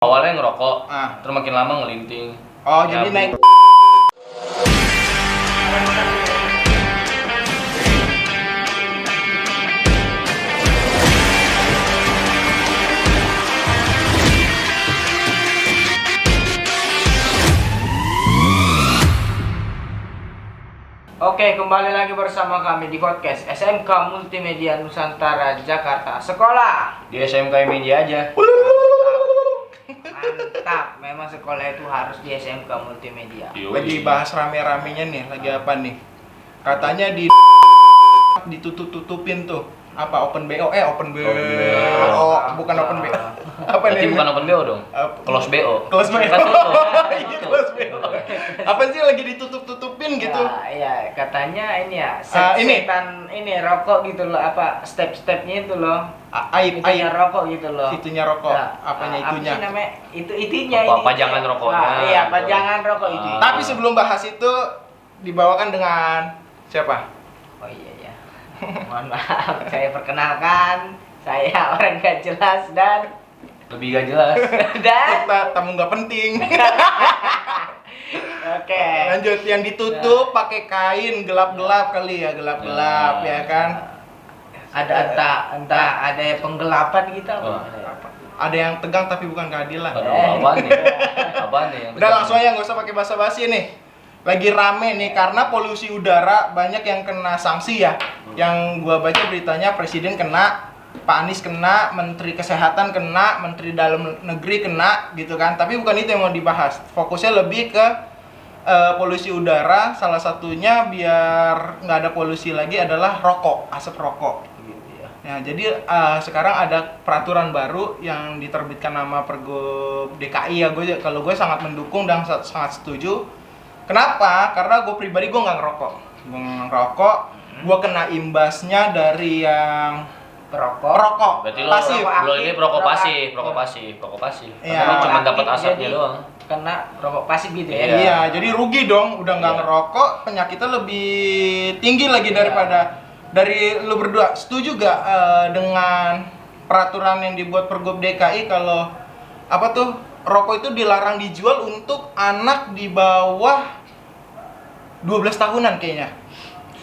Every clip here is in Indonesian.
Awalnya ngerokok, Ah. terus makin lama ngelinting. Oh, Ya, jadi naik. Oke, kembali lagi bersama kami di podcast SMK Multimedia Nusantara Jakarta Sekolah. Di SMK Media aja. Mantap, memang sekolah itu harus di SMK Multimedia. Yoi. Lagi bahas rame-ramenya nih, lagi apa nih? Katanya ditutup-tutupin tuh. Apa open BO? Open BO. Oh, bukan open BO. Apa Berarti nih? bukan open BO dong. Close BO. Close BO. Kan tutup. Iya, close BO. Apa sih lagi ditutup-tutupin gitu? Ya, katanya ini ya, Ini. setan ini rokok gitu loh, apa step-stepnya itu loh. Aib Rokok gitu loh. itunya rokok. Nah, Apanya apa itunya? sih namanya? Itunya. Apa, ini. pajangan rokoknya. Iya, pajangan rokok itu. Ah. Tapi sebelum bahas itu dibawakan dengan siapa? Oh iya ya. Mohon maaf, saya perkenalkan, saya orang gak jelas dan Lebih gak jelas. Tamu nggak penting. Oke. Lanjut, yang ditutup pakai kain gelap-gelap kali ya, gelap-gelap ya kan? Ada entah ada penggelapan gitu apa? Oh. Ada yang tegang tapi bukan keadilan. Aduh, apaan nih? Apaan nih? yang Udah tegang? langsung aja, nggak usah pakai basa-basi nih. Lagi rame nih karena polusi udara, banyak yang kena sanksi ya. Yang gua baca beritanya presiden kena, Pak Anies kena, Menteri Kesehatan kena, Menteri Dalam Negeri kena gitu kan. Tapi bukan itu yang mau dibahas. Fokusnya lebih ke polusi udara. Salah satunya biar nggak ada polusi lagi adalah rokok, asap rokok. Gitu ya. Ya, jadi sekarang ada peraturan baru yang diterbitkan nama Pergub DKI ya. Kalau gue sangat mendukung dan sangat setuju. Kenapa? Karena gue pribadi gue nggak ngerokok. Gue nggak ngerokok. Gue kena imbasnya dari yang perokok Berarti lo pasif. lo ini perokok Rokok pasif, aktif. perokok pasif, perokok pasif. Iya. Tapi lo cuma dapat Aktif, asapnya jadi doang. Kena rokok pasif gitu ya. Iya. Iya, jadi rugi dong. Udah nggak Iya. ngerokok, penyakitnya lebih tinggi lagi Iya. daripada dari lu berdua. Setuju gak dengan peraturan yang dibuat Pergub DKI kalau apa tuh rokok itu dilarang dijual untuk anak di bawah 12 tahunan kayaknya.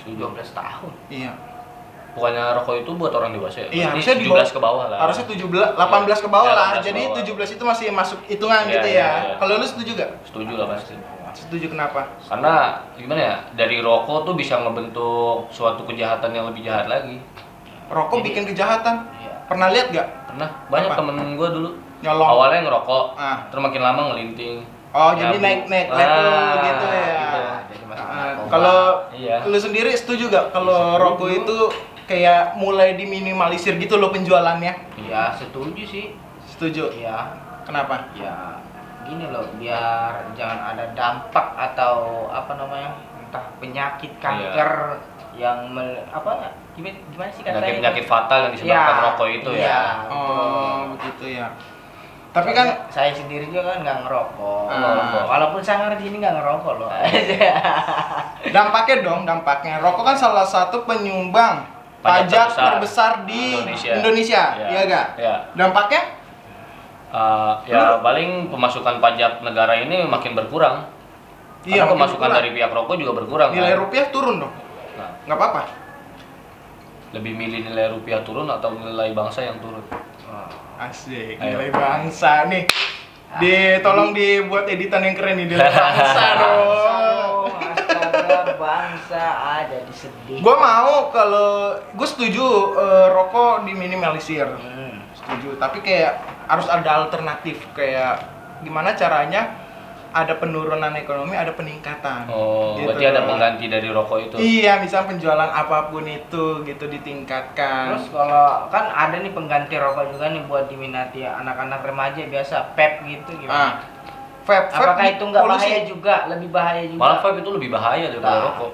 12 tahun. Iya. Bukannya rokok itu buat orang dewasa ya? Iya, Berarti harusnya 17 ke bawah lah. Harusnya 17, 18 ke bawah Iya, lah. 18 Jadi ke bawah. 17 itu masih masuk hitungan Iya, gitu iya, ya. iya. Kalau lu setuju gak? Setuju lah pasti. Setuju kenapa? Karena gimana ya? Dari rokok tuh bisa ngebentuk suatu kejahatan yang lebih jahat lagi. Rokok Jadi- bikin kejahatan. Iya. Pernah lihat gak? Pernah banyak Apa? temen gue dulu. Nyolong. Awalnya ngerokok, Ah. terus makin lama ngelinting. Oh, jadi Nyabu. naik level Ah, gitu ya. gitu. Jadi masuk Ah, narkoba. kalau Iya. lu sendiri setuju gak kalau Setuju. rokok itu kayak mulai diminimalisir gitu loh penjualannya? Ya setuju sih. Setuju. Ya, Kenapa? ya gini loh, biar jangan ada dampak atau apa namanya, entah penyakit kanker yang gimana sih katanya? Penyakit fatal yang disebabkan Iya, rokok itu iya, ya. Oh, begitu ya. Tapi kan saya sendiri juga kan nggak ngerokok. Ah. Walaupun saya ngerti ini nggak ngerokok loh. dampaknya rokok kan salah satu penyumbang pajak terbesar di Indonesia. Iya. Iya gak? Iya. Dampaknya? Ya paling pemasukan pajak negara ini makin berkurang. Iya, Karena makin pemasukan berkurang. dari pihak rokok juga berkurang. Nilai kan? rupiah turun dong. Nah, Nggak apa-apa. lebih milih nilai rupiah turun atau nilai bangsa yang turun? Asik, Ayo. nilai bangsa nih. Tolong dibuat editan yang keren nih, nilai bangsa dong. Astaga, bangsa ada di sedih. Gue mau kalau gue setuju rokok diminimalisir. Setuju, tapi kayak harus ada alternatif kayak gimana caranya ada penurunan ekonomi, ada peningkatan. Oh, Gitu. berarti ada pengganti dari rokok itu. Iya, misal penjualan apapun itu gitu ditingkatkan. Terus kalau kan ada nih pengganti rokok juga nih buat diminati anak-anak remaja biasa vape gitu Ah, gimana? vape Apakah itu nggak polusi. bahaya juga? Lebih bahaya juga? Malah vape itu lebih bahaya daripada Nah. rokok.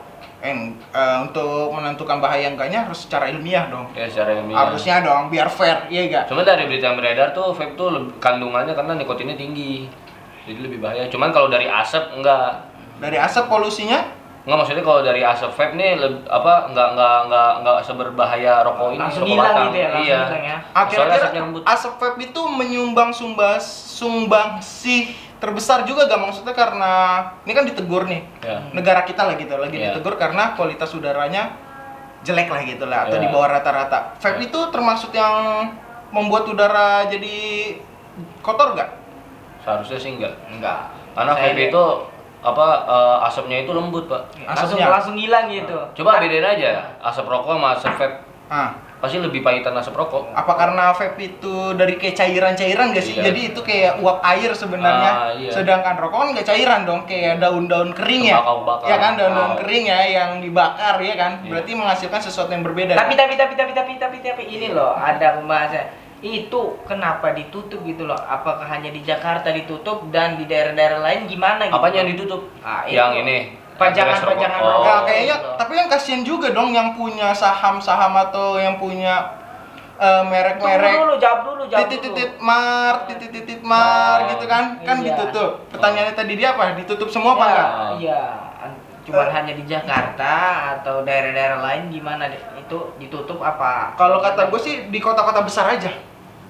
Untuk menentukan bahaya enggaknya harus secara ilmiah dong. Ya secara ilmiah. Harusnya dong, biar fair, iya gak? Cuma dari berita yang beredar tuh vape tuh kandungannya karena nikotinnya tinggi. Jadi lebih bahaya. Cuman kalau dari asap enggak. Dari asap polusinya Nggak, maksudnya kalau dari asap vape nih nggak seberbahaya rokok ini. Langsung rokok hilang batang. gitu ya, langsung Iya. hilang ya. Soalnya Akhir-akhir asapnya lembut. asap vape itu menyumbang sumbangsi terbesar juga gak, maksudnya karena ini kan ditegur nih Ya. negara kita lah gitu lagi Iya. ditegur karena kualitas udaranya jelek lah gitu lah atau Iya. di bawah rata-rata. Vape Iya. itu termasuk yang membuat udara jadi kotor gak? Seharusnya sih enggak. Enggak. Karena Saya vape lihat. itu asapnya itu lembut, Pak. langsung asapnya. langsung hilang gitu. Coba bedain aja asap rokok sama asap vape. Ah, Pasti lebih pahitan asap rokok. apa karena vape itu dari kayak cairan-cairan gak sih? Iya. Jadi itu kayak uap air sebenarnya. Iya. Sedangkan rokok kan nggak cairan dong, kayak daun-daun kering ya. Kebakar-bakar. Ya kan, daun-daun Ah. kering ya yang dibakar ya kan. Iya. Berarti menghasilkan sesuatu yang berbeda. Tapi kan? tapi ini loh ada pembahasan. Itu kenapa ditutup gitu loh? Apakah hanya di Jakarta ditutup dan di daerah-daerah lain gimana gitu? Apanya yang ditutup? Ah, itu. Yang ini. Pajangan-pajangan Oh. rokok. Ya, kayaknya gitu. tapi yang kasihan juga dong yang punya saham-saham atau yang punya merek-merek Jawab dulu. titit-titit mar, titit-titit mar Oh, gitu kan. Kan iya. ditutup. Pertanyaannya tadi dia apa? Ditutup semua apa enggak? Iya. Cuman hanya di Jakarta atau daerah-daerah lain gimana itu ditutup apa? Kalau kata gue sih di kota-kota besar aja.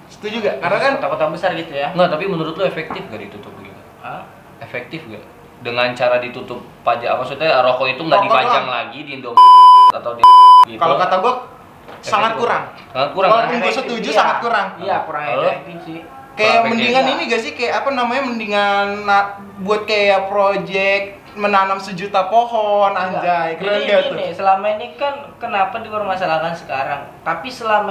Setuju gak? Karena kan kota-kota besar gitu ya. Enggak, tapi menurut lu efektif gak ditutup begitu? Hah? Efektif gak? Dengan cara ditutup pajak, maksudnya rokok itu nggak Rokok dipajang doang. lagi di Indomaret atau di gitu. kalau kata gue sangat Efektif. kurang. Sangat kurang. Walaupun kan? gue Efektif, setuju iya. sangat kurang. Iya, kurang Halo? efektif sih. Kayak Efektif. mendingan Iya. ini gak sih kayak apa namanya mendingan buat kayak project menanam 1.000.000 pohon anjay keren Jadi gak tuh? gini, selama ini kan kenapa dipermasalahkan sekarang? Tapi selama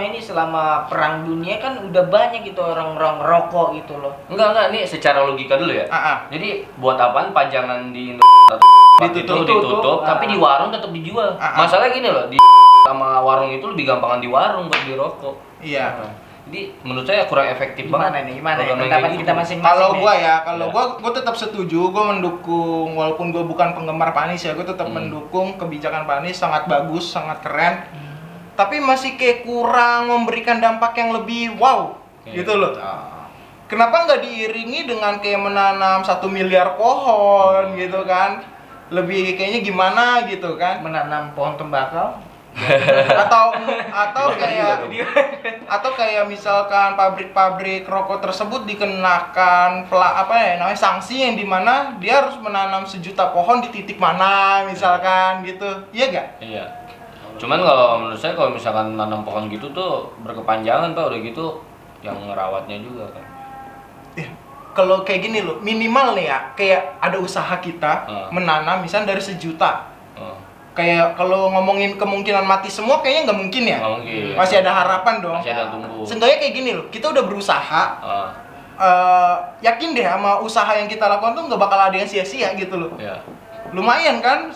perang dunia kan udah banyak gitu orang-orang rokok gitu loh. Enggak, ini secara logika dulu ya. Ah, ah. Jadi buat apaan pajangan di Indomaret atau Ditutup. ditutup, tapi Ah. di warung tetap dijual. Ah, ah. Masalahnya gini loh, di sama warung itu lebih gampangan di warung buat di rokok. Iya. Nah, jadi menurut saya kurang efektif Gimana banget. nih? Gimana ya? program yang Pendapat kayak kita gitu. masing-masing. Kalau nih. gua ya, kalau Iya. gua tetap setuju, gua mendukung walaupun gua bukan penggemar Pak Anies ya, gua tetap mendukung kebijakan Pak Anies sangat bagus, sangat keren. Tapi masih kayak kurang memberikan dampak yang lebih wow Iya. gitu loh. Oh. Kenapa nggak diiringi dengan kayak menanam 1 miliar pohon gitu kan? Lebih kayaknya gimana gitu kan? menanam pohon tembakau. atau kayak misalkan pabrik-pabrik rokok tersebut dikenakan namanya sanksi yang dimana dia harus menanam 1.000.000 pohon di titik mana misalkan gitu, iya gak? Iya. Cuman kalau menurut saya kalau misalkan nanam pohon gitu tuh berkepanjangan Pak, udah gitu yang ngerawatnya juga kan. Ya, kalau kayak gini loh, minimal nih ya, kayak ada usaha kita menanam misalnya dari 1.000.000. Oh, Kayak kalau ngomongin kemungkinan mati semua kayaknya nggak mungkin ya. nggak mungkin. Masih ada harapan dong. Masih ada tumbuh. Seenggaknya kayak gini loh, kita udah berusaha. Yakin deh sama usaha yang kita lakukan tuh nggak bakal ada yang sia-sia gitu loh. Ya. Lumayan kan,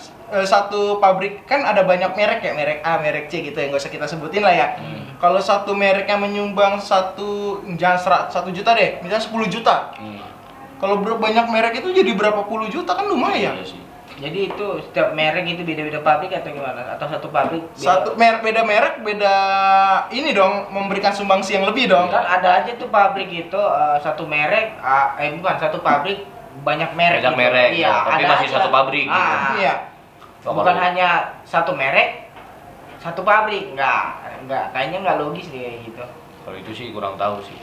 satu pabrik kan ada banyak merek ya, merek A, merek C gitu ya, nggak usah kita sebutin lah ya. Kalau satu merek yang menyumbang jangan 1 juta deh, misalnya 10 juta. Kalau banyak merek itu jadi berapa puluh juta kan lumayan. Iya sih. Jadi itu setiap merek itu beda-beda pabrik atau gimana? Atau satu pabrik beda? Satu beda merek, beda ini dong, memberikan sumbangsi yang lebih dong. Kan ada aja tuh pabrik itu satu merek, bukan satu pabrik banyak merek. Banyak gitu. merek, Iya, tapi ada masih aja. satu pabrik gitu. Iya. Bukan hanya satu merek, satu pabrik, enggak, kayaknya nggak logis deh kayak gitu. Kalau itu sih kurang tahu sih.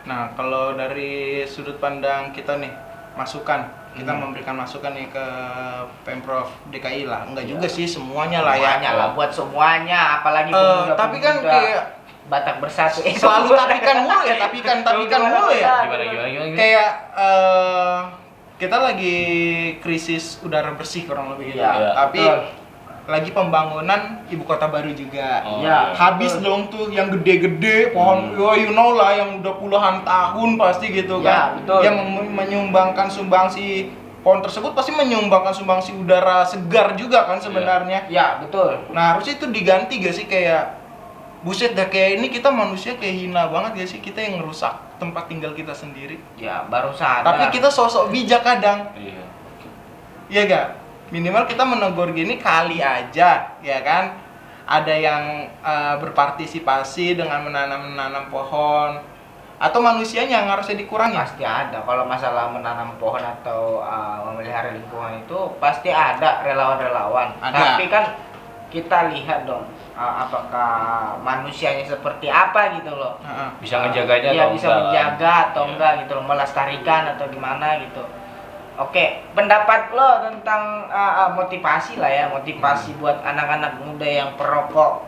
Nah, kalau dari sudut pandang kita nih, masukan. Kita memberikan masukan nih ke Pemprov DKI lah. Enggak juga sih semuanya lah ya. Semuanya lah, buat semuanya, apalagi Tapi kan pemuda. kayak Batak Bersatu. selalu tapikan mulu ya, tapikan mulu ya. Gimana? Kayak kita lagi krisis udara bersih kurang lebih gitu. Iya, Tapi betul. lagi pembangunan ibu kota baru juga. Oh, Ya. iya. Habis dong tuh yang gede-gede pohon, you know lah yang udah puluhan tahun pasti gitu Ya, kan. betul. Yang menyumbangkan sumbangsi pohon tersebut pasti menyumbangkan sumbangsi udara segar juga kan sebenarnya. Ya, betul. Nah, harusnya itu diganti gak sih kayak buset dah, kayak ini kita manusia kayak hina banget gak sih kita yang ngerusak tempat tinggal kita sendiri. Ya, baru sadar. Tapi kita sosok bijak kadang. Iya. Iya gak? Minimal kita menegur gini kali aja, ya kan? Ada yang berpartisipasi dengan menanam pohon. atau manusianya yang harusnya dikurangi? Pasti ada. Kalau masalah menanam pohon atau memelihara lingkungan itu pasti ada relawan-relawan. Ada. Tapi kan kita lihat dong apakah manusianya seperti apa gitu loh. Heeh. Bisa ngejaganya Dia atau bisa enggak, kan? menjaga atau Iya. enggak gitu loh, melestarikan atau gimana gitu. Oke, pendapat lo tentang motivasi lah ya, motivasi buat anak-anak muda yang perokok.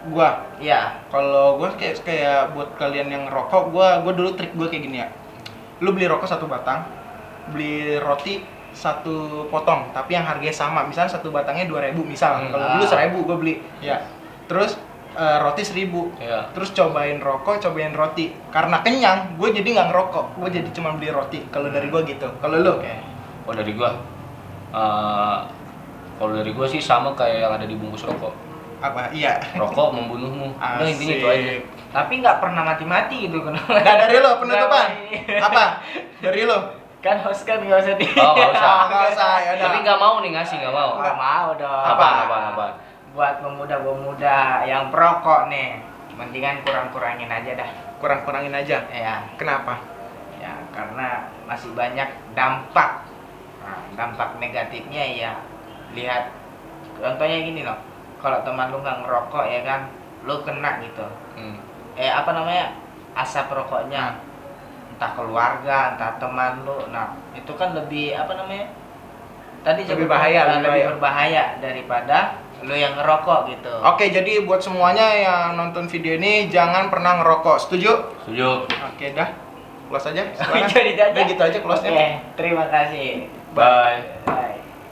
Gua Ya, kalau gua kayak buat kalian yang rokok, gua dulu trik gua kayak gini ya. Lu beli rokok satu batang, beli roti satu potong, tapi yang harganya sama. Misalnya satu batangnya 2.000 misal. Kalau dulu 1.000 gua beli. Ya. Terus roti 1.000. Iya. Terus cobain rokok, cobain roti. Karena kenyang, gue jadi nggak ngerokok. Gue jadi cuma beli roti. Kalau dari gue gitu. Kalau lu? oke. Oh dari gua, kalau dari gua sih sama kayak yang ada di bungkus rokok. Apa? Iya. Rokok membunuhmu. Udah intinya itu aja. Tapi nggak pernah mati-mati gitu kan. Nah, dari lo penutupan. Apa? Dari lo? Kan host kan nggak usah di. Oh, nggak usah. Nggak usah, ya udah. Tapi nggak mau nih ngasih, nggak mau. Nggak mau dong. Apa? Buat pemuda-pemuda yang perokok nih, mendingan kurang-kurangin aja dah. Kurang-kurangin aja. Ya, Kenapa? ya karena masih banyak dampak. Nah, dampak negatifnya ya lihat contohnya gini loh. Kalau teman lu nggak ngerokok ya kan, lu kena gitu. Apa namanya? Asap rokoknya. Entah keluarga, entah teman lu. Nah, itu kan lebih apa namanya? Tadi Lebih sebut- bahaya, lebih lebih bahaya. berbahaya daripada lu yang ngerokok gitu. Oke, jadi buat semuanya yang nonton video ini jangan pernah ngerokok. Setuju? Setuju. Oke, dah. Close aja. Silakan. Jadi aja. Udah gitu aja close-nya. Oke, terima kasih. Bye. Bye.